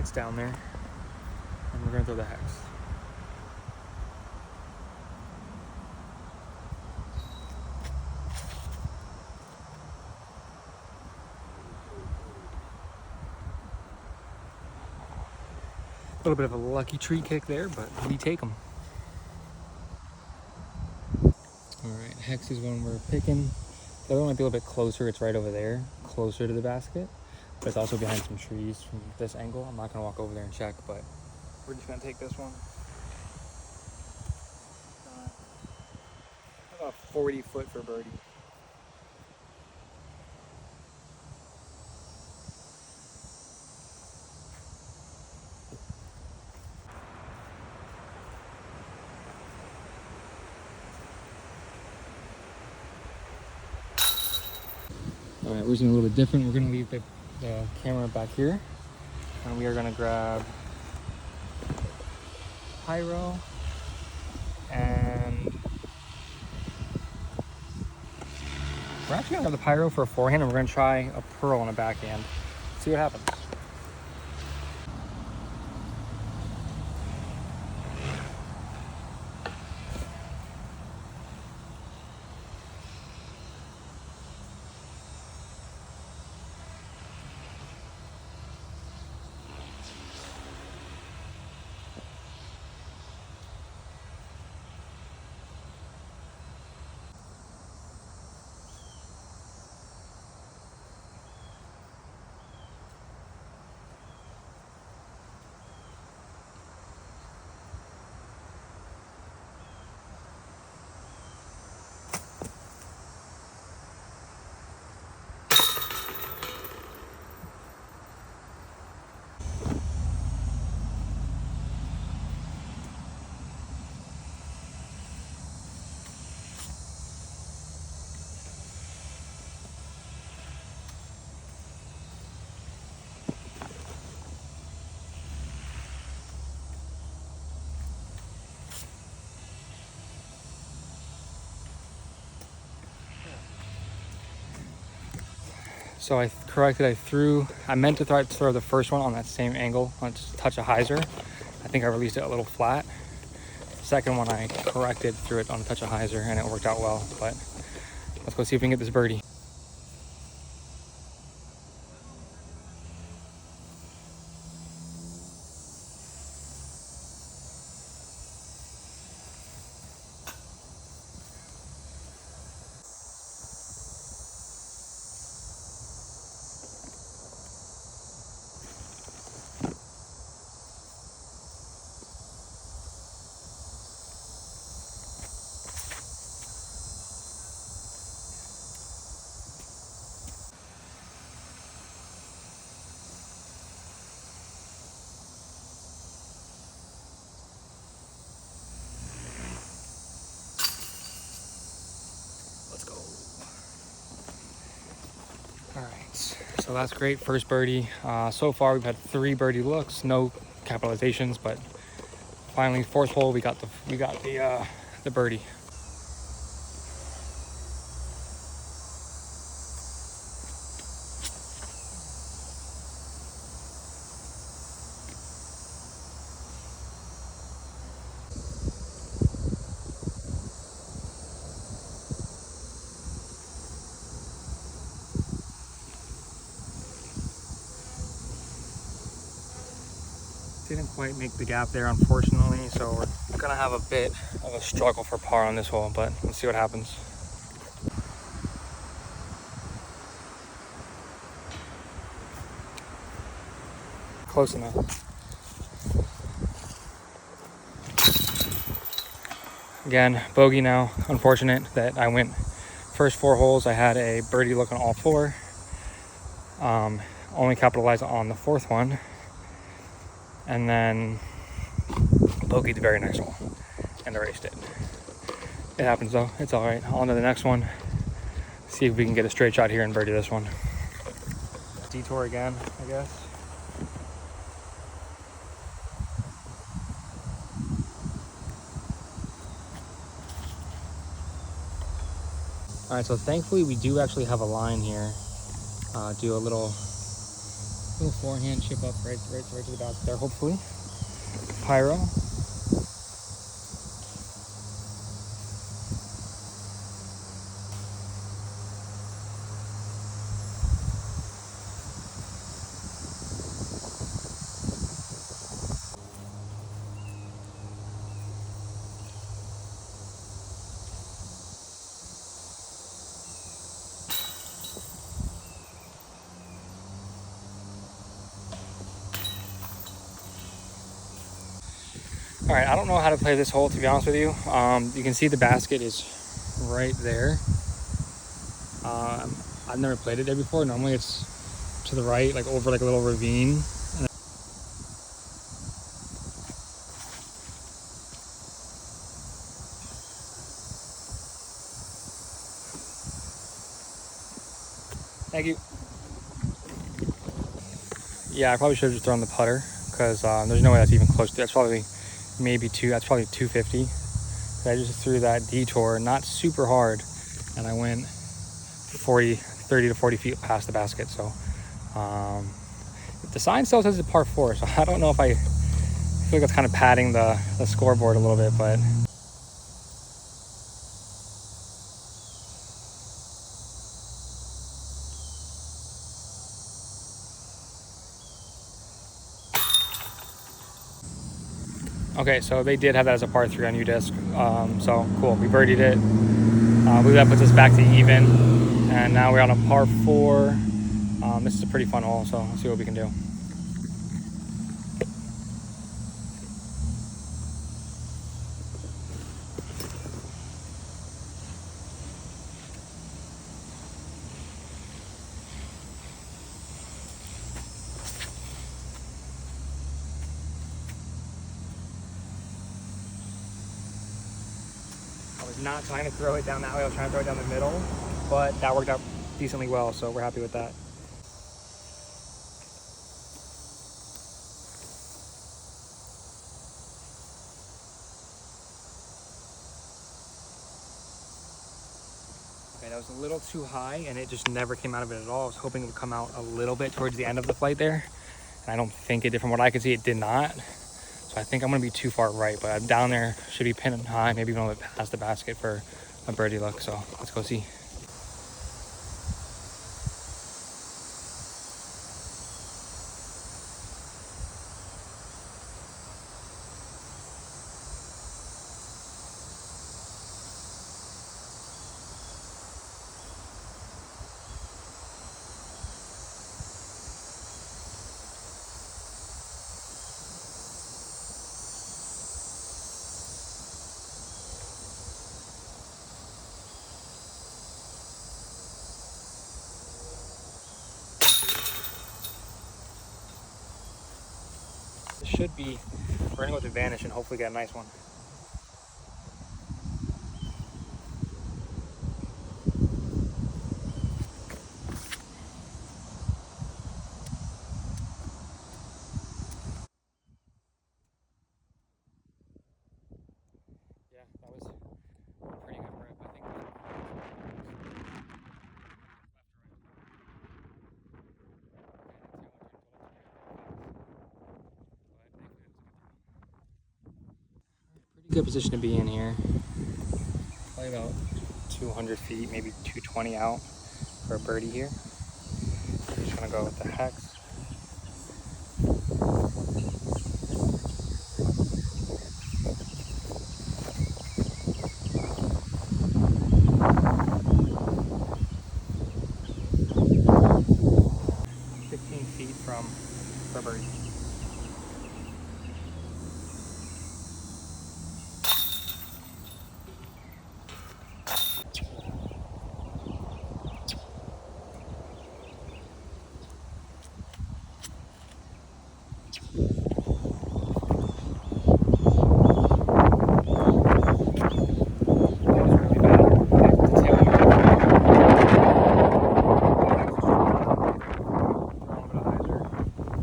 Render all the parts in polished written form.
It's down there. And we're gonna throw the hex. A little bit of a lucky tree kick there, but we take them. All right, hex is one we're picking. The other one might be a little bit closer. It's right over there, closer to the basket, but it's also behind some trees from this angle. I'm not gonna walk over there and check, but we're just gonna take this one. About 40 foot for birdie. All right, we're just doing a little bit different. We're gonna leave the camera back here, and we are gonna grab pyro and we're actually gonna grab the pyro for a forehand, and we're gonna try a pearl on a backhand. See what happens. So I corrected, I meant to throw the first one on that same angle, on just a touch of hyzer. I think I released it a little flat. The second one I corrected, threw it on a touch of hyzer, and it worked out well. But let's go see if we can get this birdie. All right, so that's great, first birdie. So far we've had 3 birdie looks, no capitalizations, but finally fourth hole we got the birdie. Didn't quite make the gap there, unfortunately, so we're gonna have a bit of a struggle for par on this hole, but let's see what happens. Close enough. Again, bogey now. Unfortunate that I went first 4 holes, I had a birdie look on all 4. Only capitalized on the 4th one, and then bogeyed the very next hole and erased it. It happens though, it's all right. On to the next one. See if we can get a straight shot here and birdie this one. Detour again, I guess. All right, so thankfully we do actually have a line here. Do a little Little forehand chip up right to the basket there, hopefully. Pyro. All right, I don't know how to play this hole, to be honest with you. You can see the basket is right there. I've never played it there before. Normally it's to the right, like over like a little ravine. Thank you. Yeah, I probably should have just thrown the putter because there's no way that's even close to. That's probably maybe that's probably 250. I just threw that detour, not super hard, and I went 30 to 40 feet past the basket. So the sign still says it's a par 4, so I don't know if I feel like it's kind of padding the scoreboard a little bit, but okay, so they did have that as a par 3 on U-Disc. So cool, we birdied it. I believe that puts us back to even, and now we're on a par 4. This is a pretty fun hole, so let's see what we can do. I was not trying to throw it down that way, I was trying to throw it down the middle, but that worked out decently well, so we're happy with that. Okay, that was a little too high and it just never came out of it at all. I was hoping it would come out a little bit towards the end of the flight there. And I don't think it did. From what I could see, it did not. So I think I'm gonna be too far right, but I'm down there, should be pinning high, maybe even a little bit past the basket for a birdie look. So let's go see. This should be running with advantage and hopefully get a nice one. Yeah, that was a pretty good rip, I think. Pretty good position to be in here. Probably about 200 feet, maybe 220 out for a birdie here. I'm just gonna go with the hex. For birdie.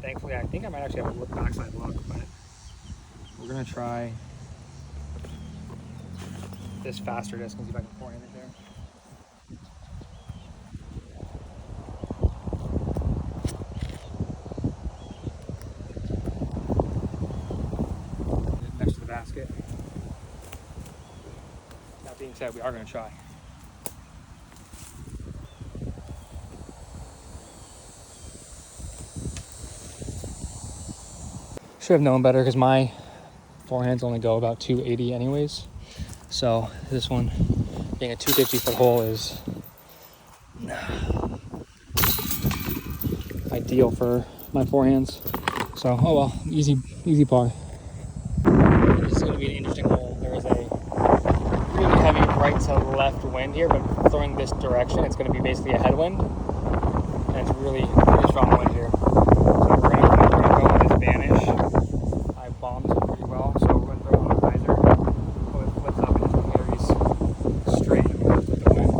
Thankfully, I think I might actually have a backside look, but we're gonna try this faster disc and see if I can forehand it there. said, we are going to try. Should have known better because my forehands only go about 280 anyways. So this one being a 250 foot hole is ideal for my forehands. So, oh well, easy par. This is going to be an interesting hole. There is a really heavy right to left wind here, but throwing this direction, it's going to be basically a headwind, and it's really strong wind here. So we're going to go on this vanish. I bombed it pretty well, so we're going to throw on the riser. Oh, it flips up and it just carries straight with the wind.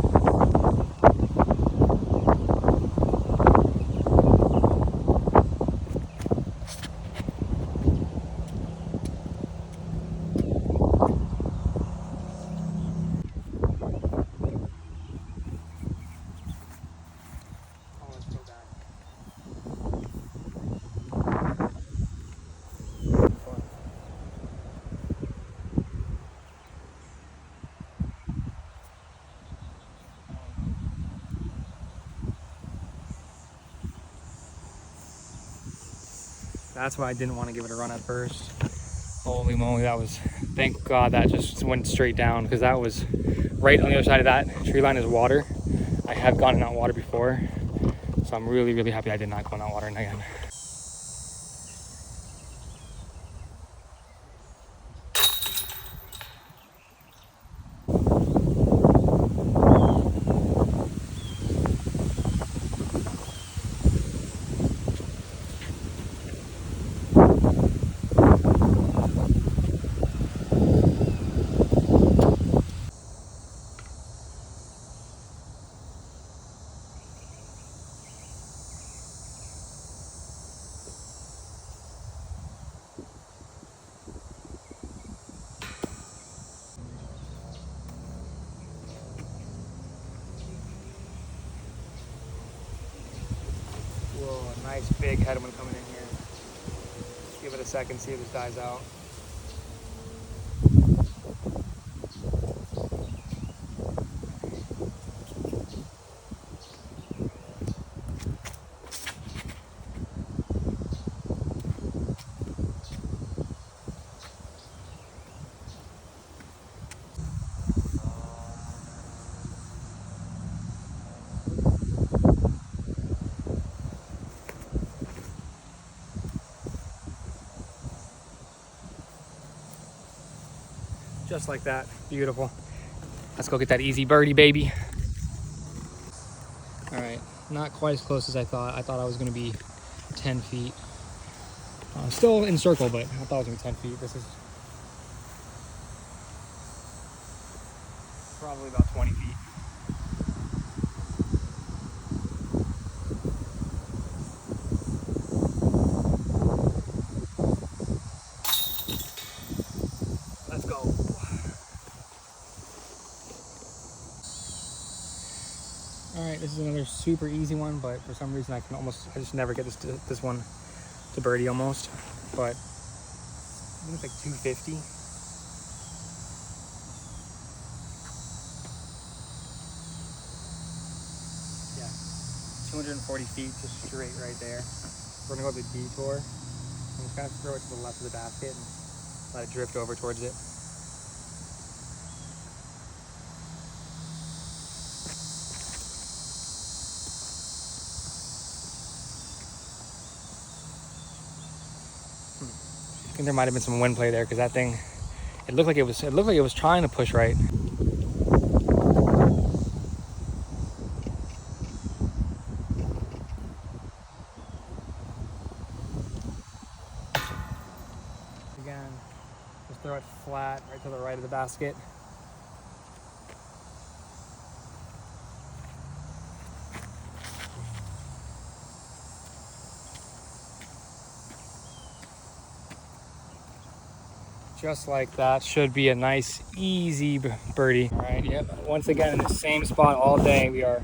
That's why I didn't want to give it a run at first. Holy moly, that was, thank God that just went straight down, because that was right on the other side of that tree line is water. I have gone in that water before, so I'm really, really happy I did not go in that water again. Whoa, nice big headwind coming in here. Give it a second, see if this dies out. Just like that, beautiful. Let's go get that easy birdie, baby. All right, not quite as close as I thought. I thought I was gonna be 10 feet. Still in circle, but I thought it was gonna be 10 feet. This is probably about 20 feet. Let's go. All right, this is another super easy one, but for some reason I just never get this one to birdie almost. But I think it's like 250. Yeah, 240 feet, just straight right there. We're gonna go with the detour. I'm just gonna throw it to the left of the basket and let it drift over towards it. I think there might have been some wind play there, because that thing, it looked like it was trying to push right. Again, just throw it flat right to the right of the basket. Just like that. Should be a nice, easy birdie. All right, yep. Once again, in the same spot all day. That's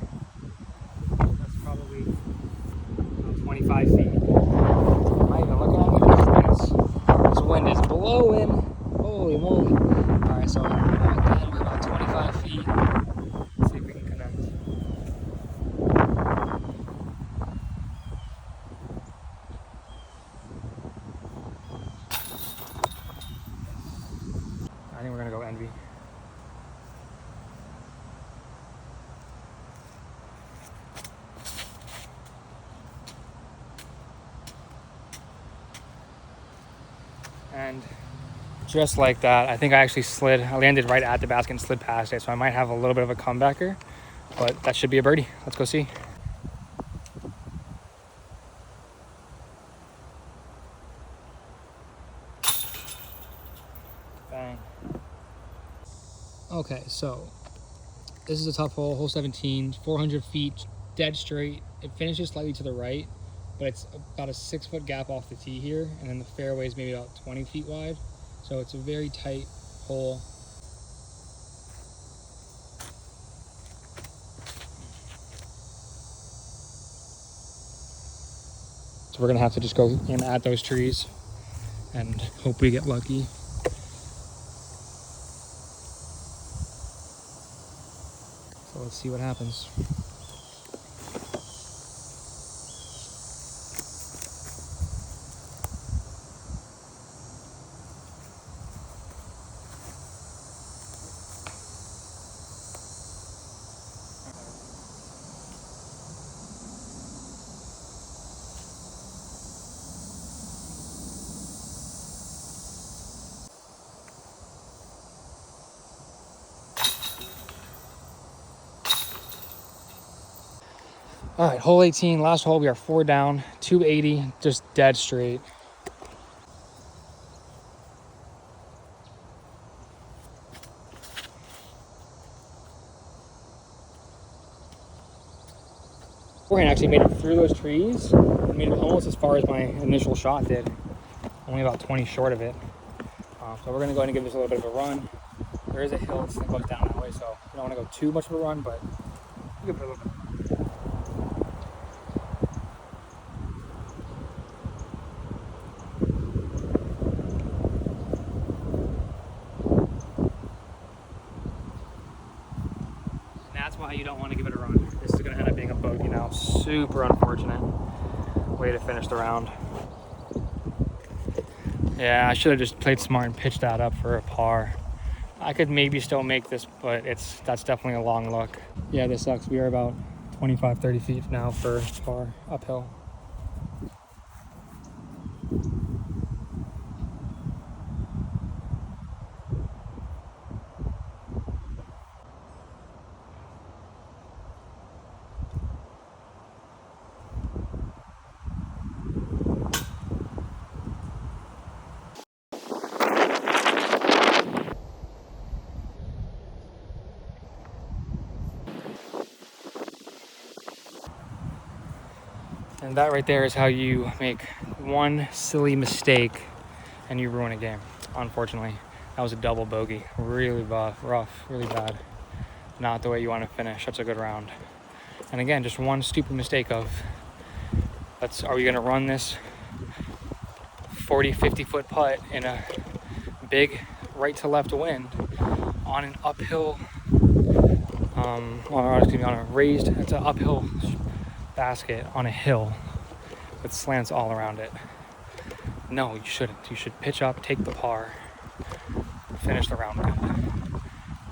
probably about 25 feet. Am I even looking at it? This wind is blowing. Holy moly. All right, so again, we're about 25 feet. And just like that, I think I actually slid. I landed right at the basket and slid past it, so I might have a little bit of a comebacker, but that should be a birdie. Let's go see. Bang. Okay, so this is a tough hole, hole 17, 400 feet, dead straight. It finishes slightly to the right, but it's about a 6 foot gap off the tee here, and then the fairway is maybe about 20 feet wide. So it's a very tight hole. So we're gonna have to just go in at those trees and hope we get lucky. So let's see what happens. All right, hole 18, last hole. We are 4 down, 280, just dead straight. Forehand actually made it through those trees. I made it almost as far as my initial shot did. Only about 20 short of it. So we're gonna go ahead and give this a little bit of a run. There is a hill that goes down that way, so we don't want to go too much of a run, but we'll give it a little bit. That's why you don't want to give it a run. This is going to end up being a bogey now. Super unfortunate way to finish the round. Yeah, I should have just played smart and pitched that up for a par. I could maybe still make this, but that's definitely a long look. Yeah, this sucks. We are about 25, 30 feet now for par uphill. And that right there is how you make one silly mistake and you ruin a game. Unfortunately, that was a double bogey. Really rough, really bad. Not the way you want to finish. That's a good round. And again, just one stupid mistake of, are we going to run this 40, 50 foot putt in a big right to left wind on an uphill, on a raised, it's an uphill basket on a hill with slants all around it. No, you shouldn't. You should pitch up, take the par, finish the round good.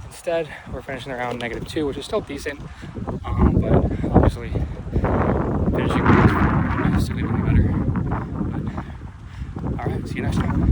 Instead, we're finishing the round -2, which is still decent, but obviously finishing is significantly better. But, all right, see you next time.